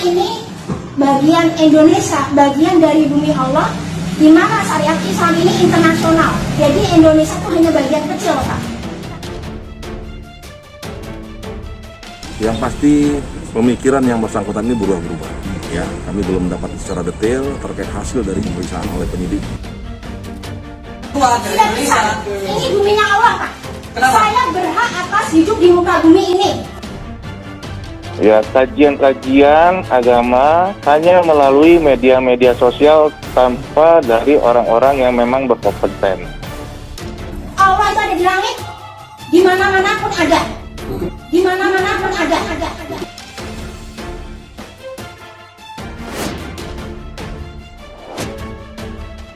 ini bagian Indonesia, bagian dari bumi Allah, di mana syariat Islam ini internasional. Jadi Indonesia itu hanya bagian kecil, Pak. Yang pasti pemikiran yang bersangkutan ini berubah-ubah. Ya, kami belum mendapat secara detail terkait hasil dari pemeriksaan oleh penyidik. Tidak bisa. Ini buminya Allah, Pak. Kenapa? Saya berhak atas hidup di muka bumi ini. Ya, kajian-kajian agama hanya melalui media-media sosial tanpa dari orang-orang yang memang berkompeten. Allah itu ada di langit, di mana-mana pun ada. Di mana-mana pun ada.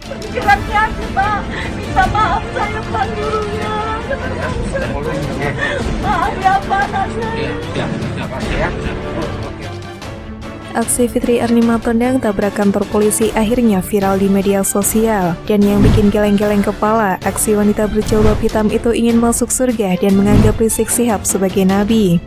Pikirannya Pak, minta maaf saya Pak gurunya. Maaf ya Pak, Aksi Fitri Arnima Tondang tabrak kantor polisi akhirnya viral di media sosial. Dan yang bikin geleng-geleng kepala, aksi wanita berjilbab hitam itu ingin masuk surga dan menganggap Rizik Syihab sebagai nabi.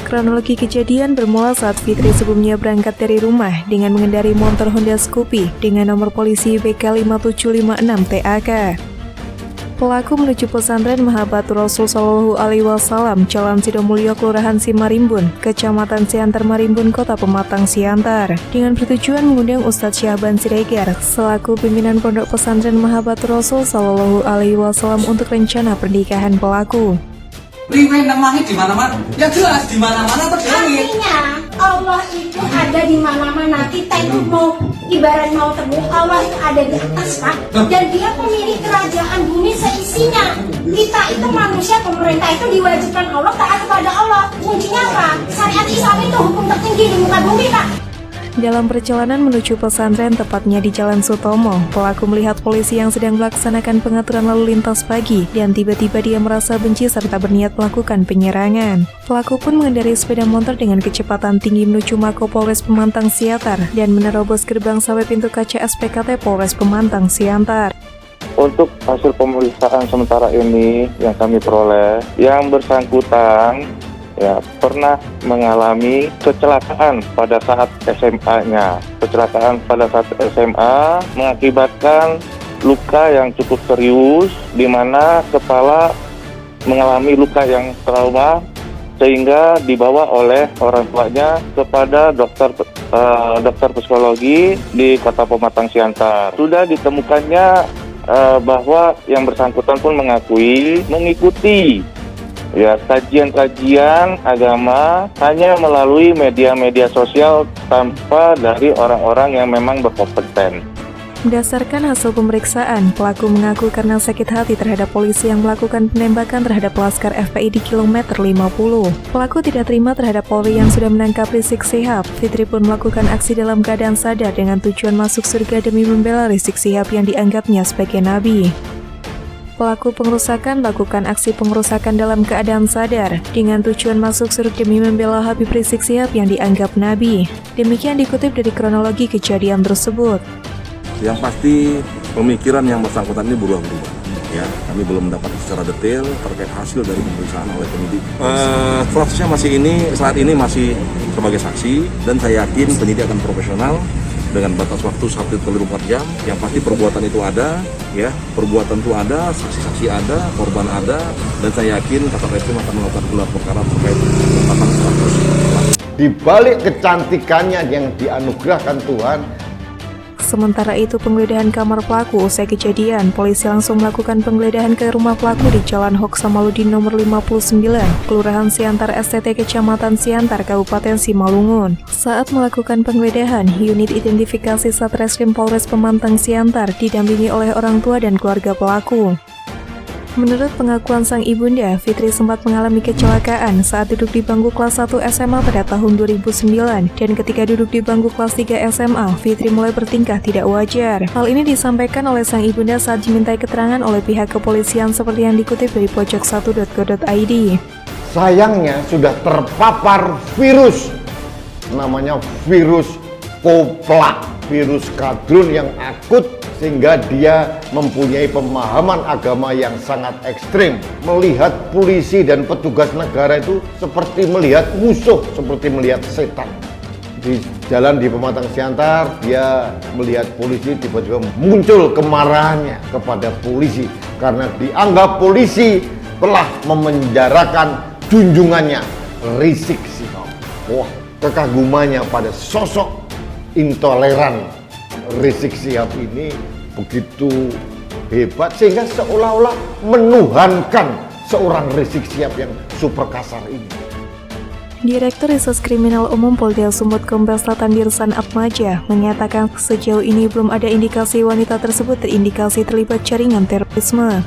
Kronologi kejadian bermula saat Fitri sebelumnya berangkat dari rumah dengan mengendari motor Honda Scoopy dengan nomor polisi BK5756 TAK. Pelaku menuju pesantren Mahabbatur Rasul Shallallahu Alaihi Wasallam, Jalan Sidomulyo, Kelurahan Simarimbun, Kecamatan Siantar Marimbun, Kota Pematang Siantar, dengan bertujuan mengundang Ustadz Syahban Siregar selaku pimpinan Pondok Pesantren Mahabbatur Rasul Shallallahu Alaihi Wasallam untuk rencana pernikahan pelaku. Riwayat namanya di mana-mana, ya jelas di mana-mana terjadi. Artinya Allah itu ada di mana-mana. Kita itu mau ibarat mau teguh, Allah itu ada di atas, Pak. Dan Dia pemilik kerajaan bumi seisinya. Kita itu manusia, pemerintah itu diwajibkan Allah taat kepada Allah. Kuncinya apa? Syariat Islam itu hukum tertinggi di muka bumi, Pak. Dalam perjalanan menuju pesantren tepatnya di Jalan Sutomo, pelaku melihat polisi yang sedang melaksanakan pengaturan lalu lintas pagi dan tiba-tiba dia merasa benci serta berniat melakukan penyerangan. Pelaku pun mengendarai sepeda motor dengan kecepatan tinggi menuju Mako Polres Pemantang Siantar dan menerobos gerbang sampai pintu kaca SPKT Polres Pemantang Siantar. Untuk hasil pemeriksaan sementara ini yang kami peroleh, yang bersangkutan pernah mengalami kecelakaan pada saat SMA-nya. Kecelakaan pada saat SMA mengakibatkan luka yang cukup serius, di mana kepala mengalami luka yang trauma, sehingga dibawa oleh orang tuanya kepada dokter psikologi di Kota Pematang Siantar. Sudah ditemukannya bahwa yang bersangkutan pun mengikuti kajian-kajian agama hanya melalui media-media sosial tanpa dari orang-orang yang memang berkompeten. Berdasarkan hasil pemeriksaan, pelaku mengaku karena sakit hati terhadap polisi yang melakukan penembakan terhadap laskar FPI di kilometer 50. Pelaku tidak terima terhadap Polri yang sudah menangkap Rizik Syihab. Fitri pun melakukan aksi dalam keadaan sadar dengan tujuan masuk surga demi membela Rizik Syihab yang dianggapnya sebagai nabi. Pelaku pengerusakan lakukan aksi pengerusakan dalam keadaan sadar dengan tujuan masuk surga demi membela Habib Rizik Syihab yang dianggap nabi. Demikian dikutip dari kronologi kejadian tersebut. Yang pasti pemikiran yang bersangkutan ini berubah-ubah. Ya, kami belum mendapat secara detail terkait hasil dari pemeriksaan oleh penyidik. Prosesnya saat ini masih sebagai saksi, dan saya yakin penyidik akan profesional dengan batas waktu 1x24 jam. Yang pasti perbuatan itu ada, perbuatan itu ada, saksi-saksi ada, korban ada, dan saya yakin Kasat Reskrim akan melakukan gelar perkara terkait penetapan status. Di balik kecantikannya yang dianugerahkan Tuhan. Sementara itu, penggeledahan kamar pelaku usai kejadian, polisi langsung melakukan penggeledahan ke rumah pelaku di Jalan Hoksamaludin nomor 59, Kelurahan Siantar STT Kecamatan Siantar, Kabupaten Simalungun. Saat melakukan penggeledahan, unit identifikasi Satreskrim Polres Pemantang Siantar didampingi oleh orang tua dan keluarga pelaku. Menurut pengakuan sang ibunda, Fitri sempat mengalami kecelakaan saat duduk di bangku kelas 1 SMA pada tahun 2009, dan ketika duduk di bangku kelas 3 SMA, Fitri mulai bertingkah tidak wajar. Hal ini disampaikan oleh sang ibunda saat dimintai keterangan oleh pihak kepolisian seperti yang dikutip dari pojok1.co.id. Sayangnya sudah terpapar virus, namanya virus koplak, virus kadrun yang akut, sehingga dia mempunyai pemahaman agama yang sangat ekstrim. Melihat polisi dan petugas negara itu seperti melihat musuh, seperti melihat setan. di jalan di Pematang Siantar, dia melihat polisi, tiba-tiba muncul kemarahannya kepada polisi karena dianggap polisi telah memenjarakan junjungannya Rizik Syihab. Wah, kekagumannya pada sosok intoleran Rizik Syihab ini begitu hebat sehingga seolah-olah menuhankan seorang Rizik Syihab yang super kasar ini. Direktur Reserse Kriminal Umum Polda Sumut Kombes Dirsan Atmaja menyatakan sejauh ini belum ada indikasi wanita tersebut terindikasi terlibat jaringan terorisme.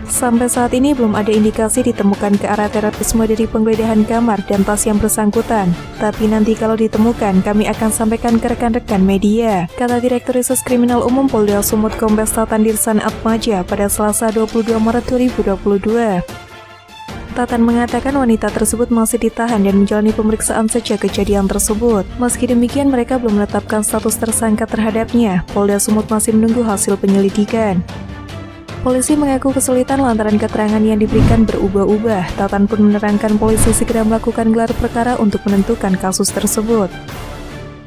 Sampai saat ini belum ada indikasi ditemukan ke arah terorisme dari penggeledahan kamar dan tas yang bersangkutan. Tapi nanti kalau ditemukan, kami akan sampaikan ke rekan-rekan media, kata Direktur Reserse Kriminal Umum Polda Sumut Kombes Dirsan Atmaja pada Selasa 22 Maret 2022. Tatan mengatakan wanita tersebut masih ditahan dan menjalani pemeriksaan sejak kejadian tersebut. Meski demikian, mereka belum menetapkan status tersangka terhadapnya. Polda Sumut masih menunggu hasil penyelidikan. Polisi mengaku kesulitan lantaran keterangan yang diberikan berubah-ubah. Tatan pun menerangkan polisi segera melakukan gelar perkara untuk menentukan kasus tersebut.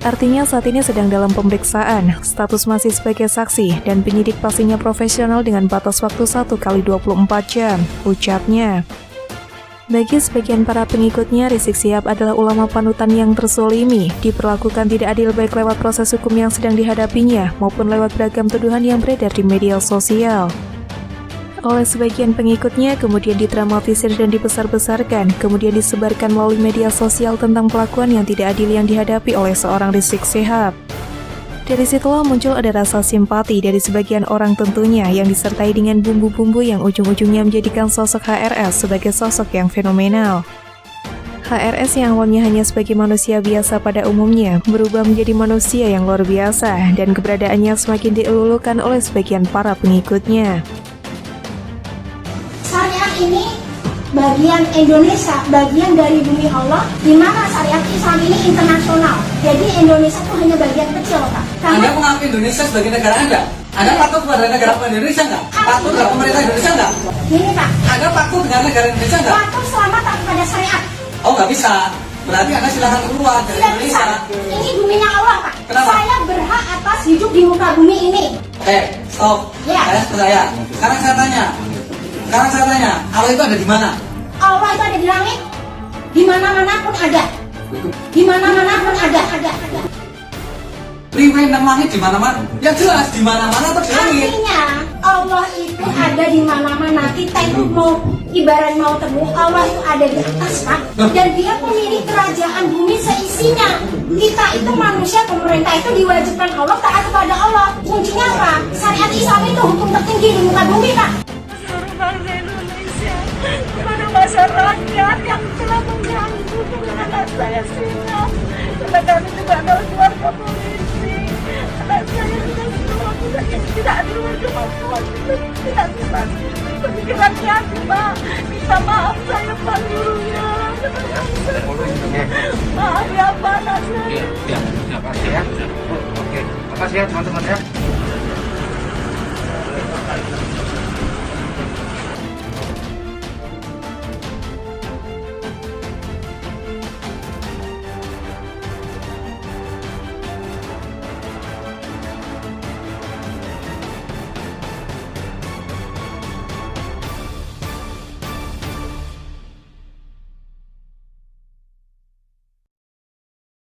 Artinya saat ini sedang dalam pemeriksaan, status masih sebagai saksi, dan penyidik pastinya profesional dengan batas waktu 1 kali 24 jam, ucapnya. Bagi sebagian para pengikutnya, Rizik Syihab adalah ulama panutan yang terzolimi, diperlakukan tidak adil baik lewat proses hukum yang sedang dihadapinya, maupun lewat beragam tuduhan yang beredar di media sosial. Oleh sebagian pengikutnya, kemudian didramatisir dan dibesar-besarkan, kemudian disebarkan melalui media sosial tentang pelakuan yang tidak adil yang dihadapi oleh seorang Rizik Syihab. Dari situlah muncul ada rasa simpati dari sebagian orang tentunya yang disertai dengan bumbu-bumbu yang ujung-ujungnya menjadikan sosok HRS sebagai sosok yang fenomenal. HRS yang awalnya hanya sebagai manusia biasa pada umumnya berubah menjadi manusia yang luar biasa dan keberadaannya semakin dielulukan oleh sebagian para pengikutnya. Syariat ini bagian Indonesia, bagian dari bumi Allah, di mana syariat Islam ini internasional. Jadi Indonesia itu hanya bagian kecil, Pak. Anda mengakui Indonesia sebagai negara Anda? Anda patuh kepada negara Indonesia nggak? Patuh terhadap pemerintah Indonesia nggak? Gini, Pak. Anda patuh dengan negara Indonesia nggak? Patuh selama tak pada syariat. Oh, nggak bisa. Berarti Anda silahkan keluar dari Tidak bisa. Indonesia. Ini buminya Allah, Pak. Kenapa? Saya berhak atas hidup di muka bumi ini. Oke, stop. Ya. Saya. Sekarang saya tanya. Allah itu ada di mana? Allah itu ada di langit. Di mana-mana pun ada. Di mana-mana pun ada. Riwayat langit di mana-mana? Ya jelas di mana-mana atau di langit. Artinya Allah itu ada di mana-mana. Kita itu mau ibarat mau teguh, Allah itu ada di atas, Pak. Dan Dia pemilik kerajaan bumi seisinya. Kita itu manusia, pemerintah itu diwajibkan Allah taat kepada Allah. Kuncinya apa? Syariat Islam itu hukum tertinggi di muka bumi, Pak. Seluruh bangsa Indonesia, kepada masyarakat yang telah mengganggu dengan anak saya Syihab. Karena kami juga adalah keluarga polisi. Anak saya sudah semua tidak ada kemampuan, tidak bisa berpikiran hati, Pak. Minta maaf saya Pak gurunya. Maaf ya Pak, anak saya. Ya, pasti ya. Oke, makasih ya teman-teman ya.